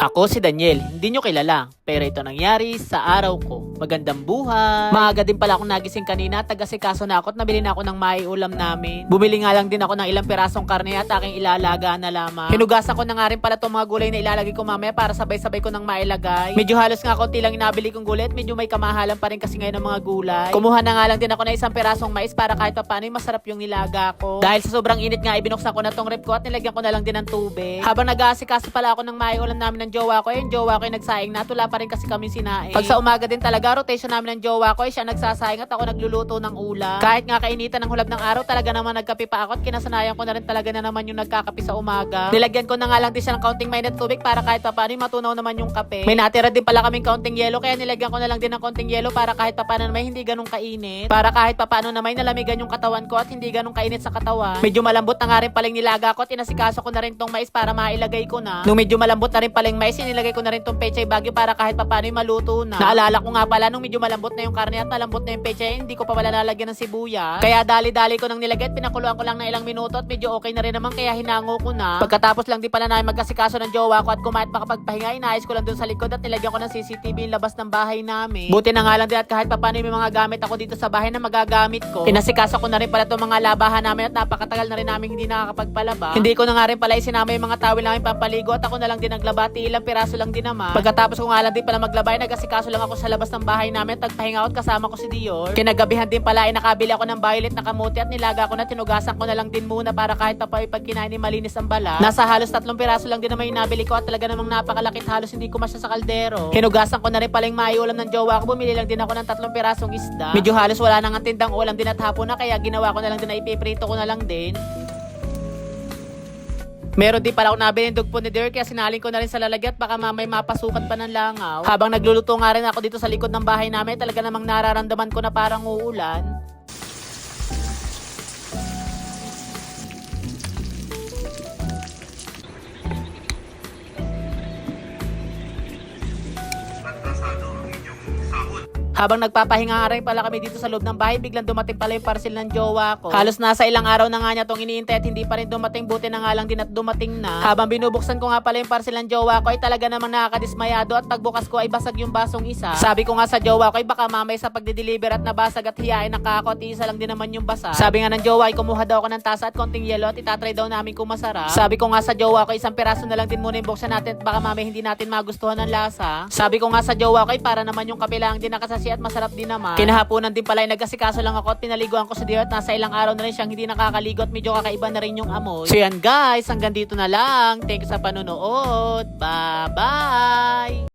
Ako si Daniel, hindi nyo kilala, pero ito nangyari sa araw ko. Magandang buhay! Maaga din pala akong nagising kanina, tagasikaso na ako at nabili na ako ng maiulam namin. Bumili nga lang din ako ng ilang pirasong karne at aking ilalaga na lamang. Hinugasan ko na nga rin pala itong mga gulay na ilalagay ko mamaya para sabay-sabay ko nang mailagay. Medyo halos nga konti lang inabili kong gulay at medyo may kamahalan pa rin kasi ngayon ng mga gulay. Kumuha na nga lang din ako ng isang pirasong mais para kahit paano masarap yung nilaga ko. Dahil sa sobrang init nga, ibinuksan ko na tong rep ko at nilagyan ko na lang din ng tubig. Habang nag-aasikaso pala ako ng maiulam namin ng jowa ko, yung jowa ko ay nagsaing na, tula pa rin kasi kami sinaing. Pag sa umaga din talaga, rotation namin ng jowa ko ay siya nagsasaing at ako nagluluto ng ulam. Kahit nga kainitan ng hulab ng araw, talaga naman nagkape pa ako at kinasanayan ko na rin talaga na naman yung nagkakape sa umaga. Nilagyan ko na nga lang din siya ng kaunting mainit tubig para kahit paano matunaw naman yung kape. May natira din pala kaming kaunting yelo, kaya nilagyan ko na lang din ng kaunting yelo para kahit paano naman hindi ganun kainit. Para kahit paano naman nalamigan yung katawan ko at hindi ganun kainit sa katawan. Medyo malambot na nga rin paling nilaga ko at inasikaso ko na rin tong mais para mailagay ko na. Nung medyo malambot na rin paling mais, inilagay ko na rin tong pechay bagyo para kahit paano maluto na. Naalala ko nga pala nung medyo malambot na yung karne at malambot na yung pechay, hindi ko pa pala nalagyan ng sibuyas. Kaya dali-dali ko nang nilagay at pinakuluan ko lang ng ilang minuto at medyo okay na rin naman kaya hinango ko na. Pagkatapos lang di pala namin magkasikaso ng jowa ko at kumain makapagpahinga, inaayos ko lang dun sa likod at nilagyan ko ng CCTV yung labas ng bahay namin. Buti na nga lang din at kahit paano may mga gamit ako dito sa bahay na magagamit ko. Inasikaso ko na rin pala itong mga labahan namin at napakatagal na rin namin hindi nakakapagpalaba. Hindi ko na nga rin pala isinama yung mga tawil namin pampaligo at ako na lang din naglaba, ilang piraso lang din naman. Pagkatapos ko nga lang din pala maglabay, nag-asikaso lang ako sa labas ng bahay namin at nagpahinga out kasama ko si Dior. Kinagabihan din pala ay nakabili ako ng violet na kamuti at nilaga ko na, tinugasan ko na lang din muna para kahit pa pag kinain ni malinis ang balat. Nasa halos 3 piraso lang din naman yung nabili ko at talaga namang napakalaki at halos hindi ko masya sa kaldero. Hinugasan ko na rin pala yung maiulam ng jowa ko, bumili lang din ako ng 3 pirasong isda. Medyo halos wala nang tindang ulam din at hapon na, kaya ginawa ko na lang din na ipiprito ko na lang din. Meron din pala ako nabili ng dugpo ni Derek kaya sinalin ko na rin sa lalagyan at baka mamay mapasukat pa ng langaw. Habang nagluluto nga rin ako dito sa likod ng bahay namin, talaga namang nararamdaman ko na parang uulan. Habang nagpapahinga nga rin pala kami dito sa loob ng bahay, biglang dumating pala yung parcel ng jowa ko. Halos nasa ilang araw na nga niya itong iniintay at hindi pa rin dumating, buti na nga lang din at dumating na. Habang binubuksan ko nga pala yung parcel ng jowa ko ay talaga namang nakakadismayado at pagbukas ko ay basag yung basong isa. Sabi ko nga sa jowa ko ay baka mamay sa pagde-deliver at nabasag at hiyain ng kako at isa lang din naman yung basa. Sabi nga ng jowa ay kumuha daw ako ng tasa at konting yelo at itatry daw namin kung masarap. Sabi ko nga sa jowa ko isang piraso na lang din muna yung buksan natin at baka mamay hindi natin magustuhan ng lasa. Sabi ko nga sa jowa ko ay para naman yung kape lang din nakasasi at masarap din naman. Kinahaponan din pala ay nag-asikaso lang ako at pinaliguan ko si Dio at nasa ilang araw na rin siyang hindi nakakaligo at medyo kakaiba na rin yung amoy. So yan guys, hanggang dito na lang. Thank you sa panonood. Bye-bye!